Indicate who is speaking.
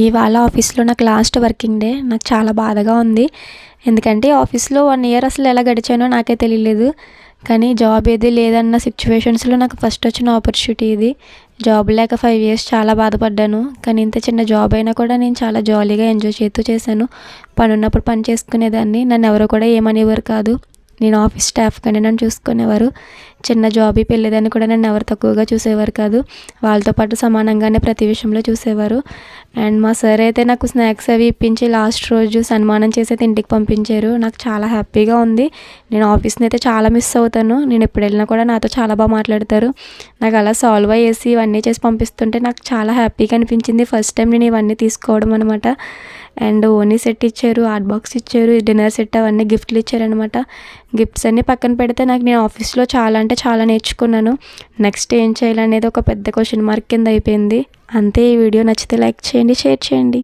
Speaker 1: ఇవాళ ఆఫీస్లో నాకు లాస్ట్ వర్కింగ్ డే. నాకు చాలా బాధగా ఉంది. ఎందుకంటే ఆఫీస్లో 1 ఇయర్ అసలు ఎలా గడిచానో నాకే తెలియలేదు. కానీ జాబ్ ఏది లేదన్న సిచ్యువేషన్స్లో నాకు ఫస్ట్ వచ్చిన ఆపర్చునిటీ ఇది. జాబ్ లేక 5 ఇయర్స్ చాలా బాధపడ్డాను. కానీ ఇంత చిన్న జాబ్ అయినా కూడా నేను చాలా జాలీగా ఎంజాయ్ చేస్తూ చేశాను. పని ఉన్నప్పుడు పని చేసుకునేదాన్ని. నన్ను ఎవరు కూడా ఏమనేవారు కాదు. నేను ఆఫీస్ స్టాఫ్గానే నన్ను చూసుకునేవారు. చిన్న జాబీకి వెళ్ళేదాన్ని కూడా నన్ను ఎవరు తక్కువగా చూసేవారు కాదు. వాళ్ళతో పాటు సమానంగానే ప్రతి విషయంలో చూసేవారు. అండ్ మా సార్ అయితే నాకు స్నాక్స్ అవి ఇప్పించి లాస్ట్ రోజు సన్మానం చేసి అయితే ఇంటికి పంపించారు. నాకు చాలా హ్యాపీగా ఉంది. నేను ఆఫీస్ని అయితే చాలా మిస్ అవుతాను. నేను ఎప్పుడు వెళ్ళినా కూడా నాతో చాలా బాగా మాట్లాడతారు. నాకు అలా సాల్వ్ అయ్యేసి ఇవన్నీ చేసి పంపిస్తుంటే నాకు చాలా హ్యాపీగా అనిపించింది. ఫస్ట్ టైం నేను ఇవన్నీ తీసుకోవడం అనమాట. అండ్ ఓనీ సెట్ ఇచ్చారు, హాట్ బాక్స్ ఇచ్చారు, డిన్నర్ సెట్ అవన్నీ గిఫ్ట్లు ఇచ్చారనమాట. గిఫ్ట్స్ అన్నీ పక్కన పెడితే నేను ఆఫీస్లో చాలా అంటే చాలా నేర్చుకున్నాను. నెక్స్ట్ ఏం చేయాలనేది ఒక పెద్ద క్వశ్చన్ మార్క్ కింద అయిపోయింది. అంతే. ఈ వీడియో నచ్చితే లైక్ చేయండి, షేర్ చేయండి.